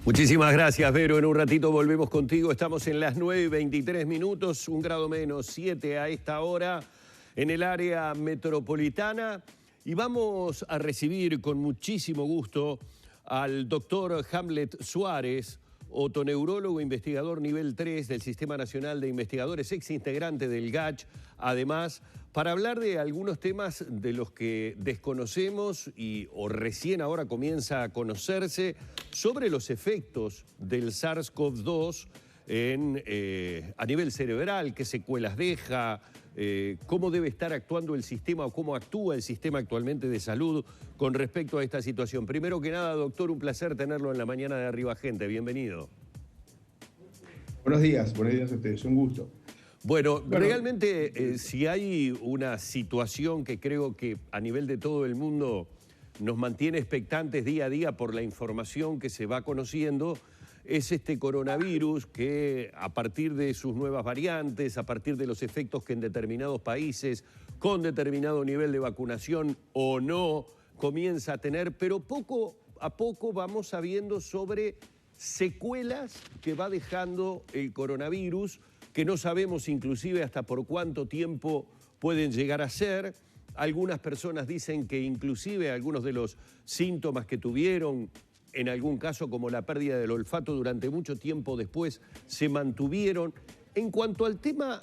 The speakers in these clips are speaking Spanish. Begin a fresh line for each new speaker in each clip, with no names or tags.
Muchísimas gracias, Vero. En un ratito volvemos contigo. Estamos en las 9:23, 1 grado menos 7 a esta hora en el área metropolitana. Y vamos a recibir con muchísimo gusto al doctor Hamlet Suárez, otoneurólogo investigador nivel 3 del Sistema Nacional de Investigadores, ex integrante del GACH, además, para hablar de algunos temas de los que desconocemos o recién ahora comienza a conocerse sobre los efectos del SARS-CoV-2 a nivel cerebral, qué secuelas deja, cómo debe estar actuando el sistema o cómo actúa el sistema actualmente de salud con respecto a esta situación. Primero que nada, doctor, un placer tenerlo en la mañana de Arriba Gente. Bienvenido.
Buenos días a ustedes, un gusto.
Bueno, realmente si hay una situación que creo que a nivel de todo el mundo nos mantiene expectantes día a día por la información que se va conociendo, es este coronavirus que a partir de sus nuevas variantes, a partir de los efectos que en determinados países, con determinado nivel de vacunación o no, comienza a tener, pero poco a poco vamos sabiendo sobre secuelas que va dejando el coronavirus, que no sabemos inclusive hasta por cuánto tiempo pueden llegar a ser. Algunas personas dicen que inclusive algunos de los síntomas que tuvieron, en algún caso como la pérdida del olfato durante mucho tiempo después, se mantuvieron. En cuanto al tema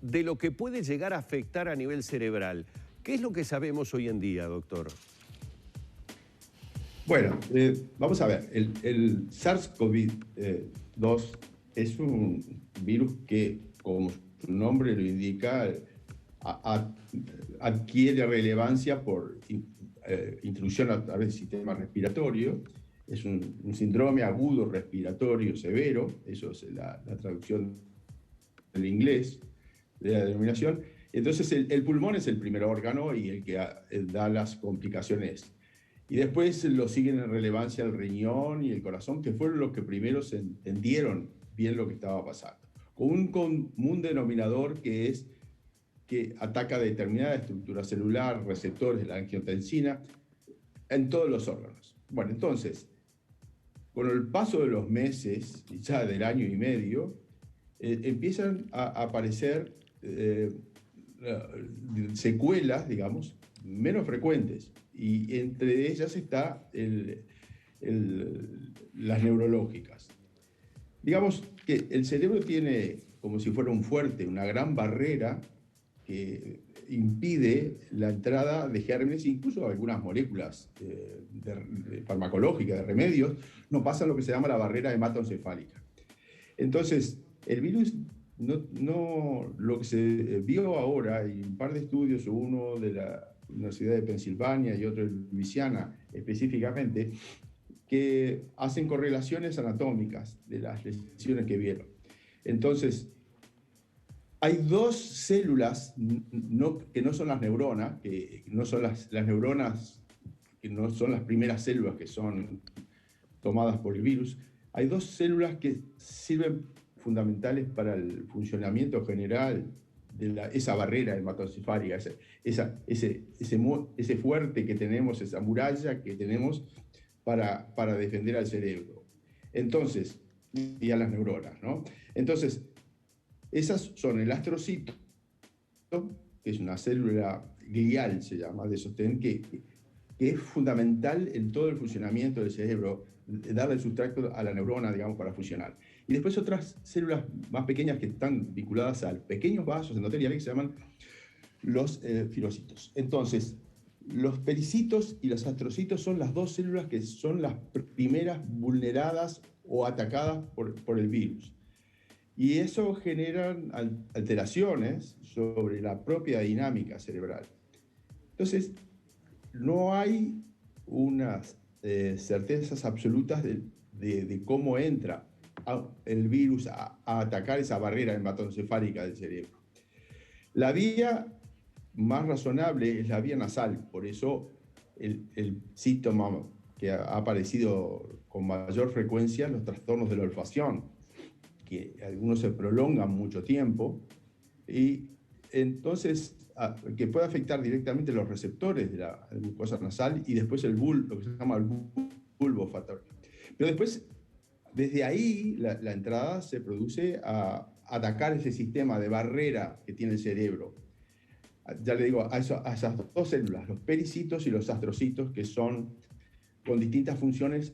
de lo que puede llegar a afectar a nivel cerebral, ¿qué es lo que sabemos hoy en día, doctor?
Bueno, vamos a ver, el SARS-CoV-2 es un virus que, como su nombre lo indica, adquiere relevancia por intrusión a través del sistema respiratorio. Es un síndrome agudo respiratorio severo, eso es la traducción del inglés de la denominación. Entonces el pulmón es el primer órgano y el que da las complicaciones. Y después lo siguen en relevancia el riñón y el corazón, que fueron los que primero se entendieron bien lo que estaba pasando. Con un común denominador que es que ataca determinada estructura celular, receptores de la angiotensina, en todos los órganos. Bueno, entonces, con el paso de los meses, ya del año y medio, empiezan a aparecer secuelas, digamos, menos frecuentes. Y entre ellas está las neurológicas. Digamos que el cerebro tiene, como si fuera un fuerte, una gran barrera que impide la entrada de gérmenes, incluso algunas moléculas farmacológicas, de remedios, no pasan lo que se llama la barrera hematoencefálica. Entonces, el virus, lo que se vio ahora, y un par de estudios, uno de la Universidad de Pensilvania y otro de Luisiana específicamente, que hacen correlaciones anatómicas de las lesiones que vieron. Entonces, hay dos células que no son las neuronas, que no son las neuronas, que no son las primeras células que son tomadas por el virus. Hay dos células que sirven fundamentales para el funcionamiento general de esa barrera hematoencefálica, ese fuerte que tenemos, esa muralla que tenemos para defender al cerebro. Entonces, y a las neuronas, ¿no? Entonces, esas son el astrocito, que es una célula glial, se llama, de sostén, que es fundamental en todo el funcionamiento del cerebro, darle el sustrato a la neurona, digamos, para funcionar. Y después otras células más pequeñas que están vinculadas a pequeños vasos endoteliales que se llaman los filocitos. Entonces, los pericitos y los astrocitos son las dos células que son las primeras vulneradas o atacadas por el virus. Y eso genera alteraciones sobre la propia dinámica cerebral. Entonces, no hay unas certezas absolutas de cómo entra el virus a atacar esa barrera hematoencefálica del cerebro. La vía más razonable es la vía nasal, por eso el síntoma que ha aparecido con mayor frecuencia en los trastornos de la olfacción, que algunos se prolongan mucho tiempo, y entonces que puede afectar directamente los receptores de la mucosa nasal y después lo que se llama el bulbo olfatorio. Pero después Desde ahí, la entrada se produce a atacar ese sistema de barrera que tiene el cerebro. Ya le digo, a esas dos células, los pericitos y los astrocitos, que son con distintas funciones,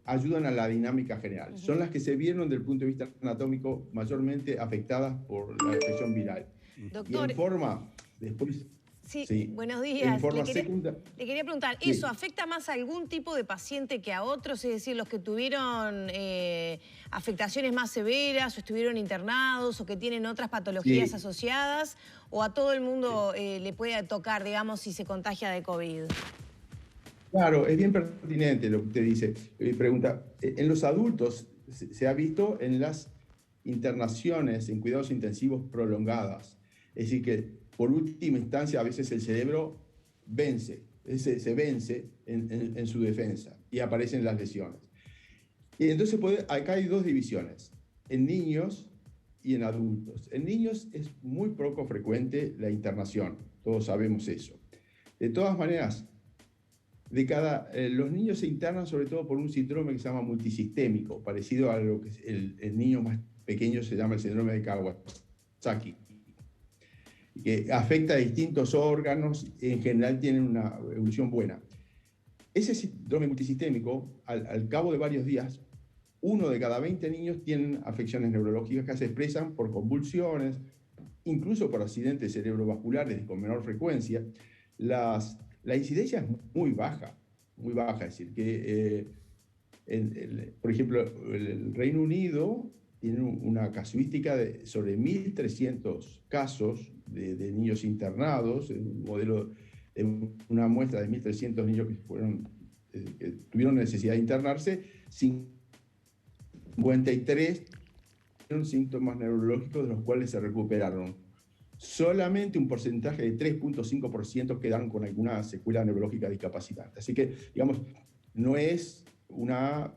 ayudan a la dinámica general. Son las que se vieron desde el punto de vista anatómico mayormente afectadas por la infección viral.
Doctor,
y en forma, después...
Sí, buenos días.
En forma secundaria...
Le quería preguntar, ¿eso afecta más a algún tipo de paciente que a otros? Es decir, los que tuvieron afectaciones más severas o estuvieron internados o que tienen otras patologías asociadas, o a todo el mundo le puede tocar, digamos, si se contagia de COVID.
Claro, es bien pertinente lo que usted dice. Pregunta, en los adultos se ha visto en las internaciones en cuidados intensivos prolongadas. Es decir, que por última instancia a veces el cerebro se vence en su defensa y aparecen las lesiones. Y entonces acá hay dos divisiones, en niños y en adultos. En niños es muy poco frecuente la internación, todos sabemos eso. De todas maneras, los niños se internan sobre todo por un síndrome que se llama multisistémico, parecido a lo que el niño más pequeño se llama el síndrome de Kawasaki, que afecta a distintos órganos, en general tienen una evolución buena. Ese síndrome multisistémico, al cabo de varios días, 1 de cada 20 niños tienen afecciones neurológicas que se expresan por convulsiones, incluso por accidentes cerebrovasculares con menor frecuencia. La incidencia es muy baja, es decir, que, por ejemplo, el Reino Unido tiene una casuística sobre 1.300 casos de niños internados, un modelo, una muestra de 1.300 niños que tuvieron necesidad de internarse, 53 tuvieron síntomas neurológicos de los cuales se recuperaron. Solamente un porcentaje de 3.5% quedaron con alguna secuela neurológica discapacitante. Así que, digamos, no es una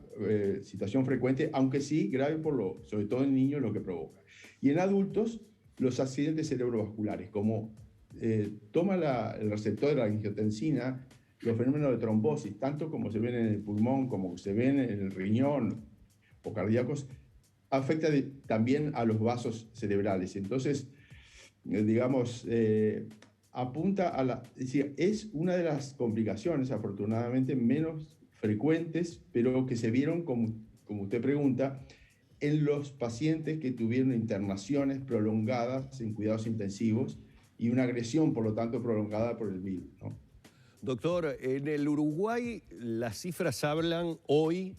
situación frecuente, aunque sí grave sobre todo en niños, lo que provoca. Y en adultos, los accidentes cerebrovasculares, como toma el receptor de la angiotensina, los fenómenos de trombosis, tanto como se ven en el pulmón, como se ven en el riñón o cardíacos, afecta también a los vasos cerebrales. Entonces, digamos, apunta es decir, es una de las complicaciones, afortunadamente, menos frecuentes, pero que se vieron, como usted pregunta, en los pacientes que tuvieron internaciones prolongadas en cuidados intensivos y una agresión, por lo tanto, prolongada por el virus, ¿no?
Doctor, en el Uruguay las cifras hablan hoy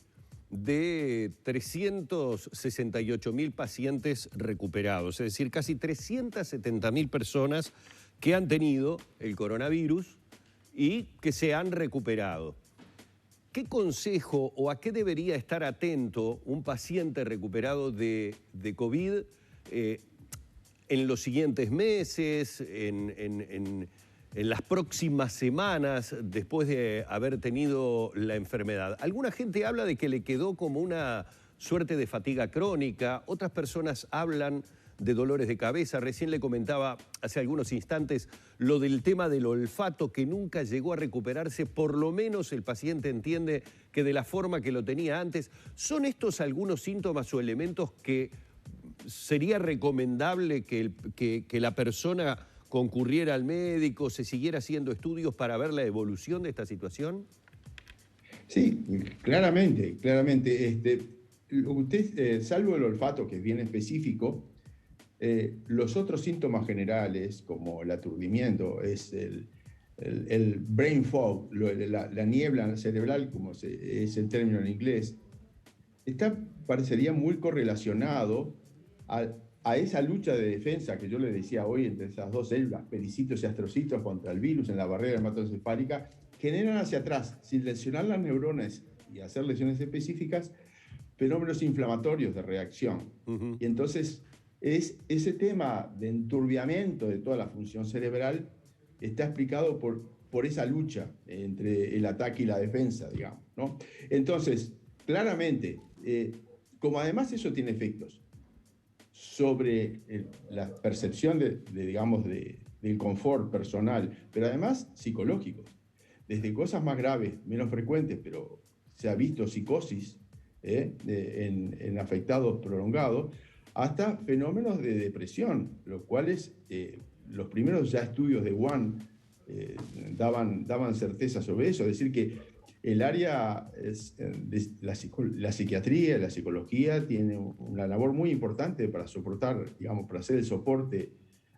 de 368.000 pacientes recuperados, es decir, casi 370.000 personas que han tenido el coronavirus y que se han recuperado. ¿Qué consejo o a qué debería estar atento un paciente recuperado de COVID en los siguientes meses, en las próximas semanas después de haber tenido la enfermedad? Alguna gente habla de que le quedó como una suerte de fatiga crónica, otras personas hablan de dolores de cabeza. Recién le comentaba hace algunos instantes lo del tema del olfato, que nunca llegó a recuperarse, por lo menos el paciente entiende que de la forma que lo tenía antes. ¿Son estos algunos síntomas o elementos que sería recomendable que la persona concurriera al médico, se siguiera haciendo estudios para ver la evolución de esta situación?
Sí, claramente. Usted, salvo el olfato, que es bien específico, los otros síntomas generales, como el aturdimiento, es el brain fog, la niebla cerebral, como es el término en inglés, parecería muy correlacionado a esa lucha de defensa que yo le decía hoy entre esas dos células, pericitos y astrocitos, contra el virus en la barrera hematoencefálica, generan hacia atrás, sin lesionar las neuronas y hacer lesiones específicas, fenómenos inflamatorios de reacción. Y entonces, ese tema de enturbiamiento de toda la función cerebral está explicado por esa lucha entre el ataque y la defensa, digamos, ¿no? Entonces, claramente, como además eso tiene efectos sobre la percepción del confort personal, pero además psicológicos, desde cosas más graves, menos frecuentes, pero se ha visto psicosis en afectados prolongados, hasta fenómenos de depresión, los cuales los primeros ya estudios de Wuhan daban certeza sobre eso, es decir, que el área de la psiquiatría, la psicología, tiene una labor muy importante para soportar, digamos, para hacer el soporte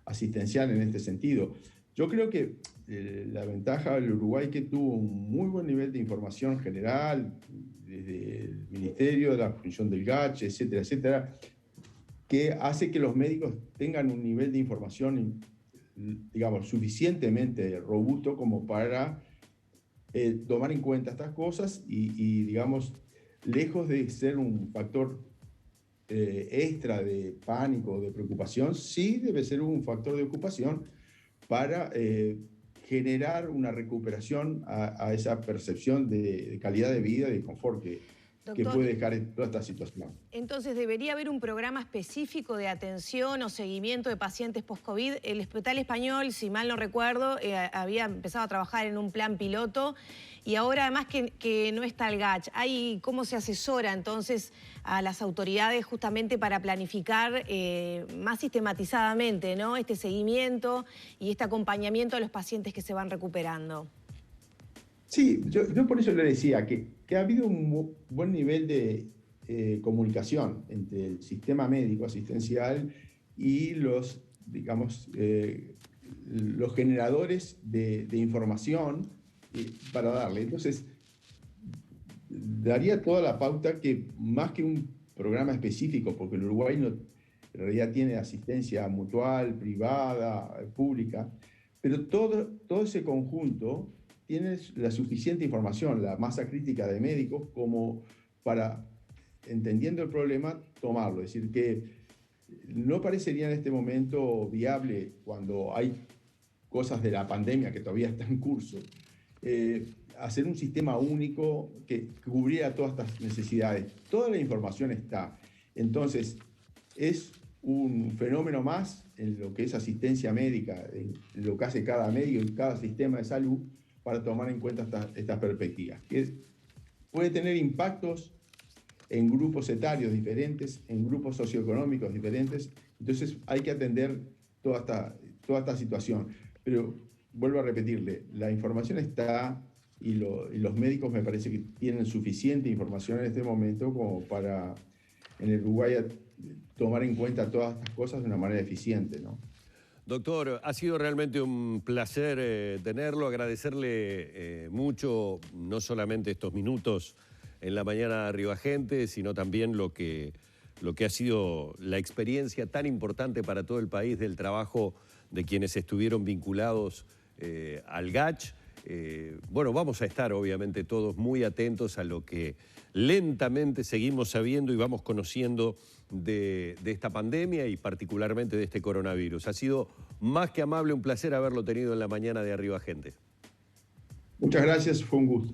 asistencial en este sentido. Yo creo que la ventaja del Uruguay es que tuvo un muy buen nivel de información general, desde el Ministerio, de la función del GACH, etcétera, etcétera, que hace que los médicos tengan un nivel de información, digamos, suficientemente robusto como para tomar en cuenta estas cosas y, digamos, lejos de ser un factor extra de pánico o de preocupación, sí debe ser un factor de ocupación para generar una recuperación a esa percepción de calidad de vida y de confort que puede dejar toda esta situación.
Entonces, ¿debería haber un programa específico de atención o seguimiento de pacientes post-COVID? El Hospital Español, si mal no recuerdo, había empezado a trabajar en un plan piloto y ahora además que no está el GACH. ¿Cómo se asesora entonces a las autoridades justamente para planificar más sistematizadamente, ¿no?, este seguimiento y este acompañamiento a los pacientes que se van recuperando?
Sí, yo por eso le decía que ha habido un buen nivel de comunicación entre el sistema médico asistencial y los, digamos, los generadores de información para darle. Entonces, daría toda la pauta que más que un programa específico, porque el Uruguay en realidad tiene asistencia mutual, privada, pública, pero todo ese conjunto tiene la suficiente información, la masa crítica de médicos, como para, entendiendo el problema, tomarlo. Es decir, que no parecería en este momento viable, cuando hay cosas de la pandemia que todavía están en curso, hacer un sistema único que cubriera todas estas necesidades. Toda la información está. Entonces, es un fenómeno más en lo que es asistencia médica, en lo que hace cada médico y cada sistema de salud, para tomar en cuenta estas perspectivas, que puede tener impactos en grupos etarios diferentes, en grupos socioeconómicos diferentes. Entonces hay que atender toda esta situación. Pero vuelvo a repetirle, la información está y los médicos me parece que tienen suficiente información en este momento como para en el Uruguay tomar en cuenta todas estas cosas de una manera eficiente, ¿no?
Doctor, ha sido realmente un placer tenerlo, agradecerle mucho, no solamente estos minutos en la mañana de Arriba Gente, sino también lo que ha sido la experiencia tan importante para todo el país del trabajo de quienes estuvieron vinculados al GACH. Bueno, vamos a estar obviamente todos muy atentos a lo que lentamente seguimos sabiendo y vamos conociendo de esta pandemia y particularmente de este coronavirus. Ha sido más que amable, un placer haberlo tenido en la mañana de Arriba Gente.
Muchas gracias, fue un gusto.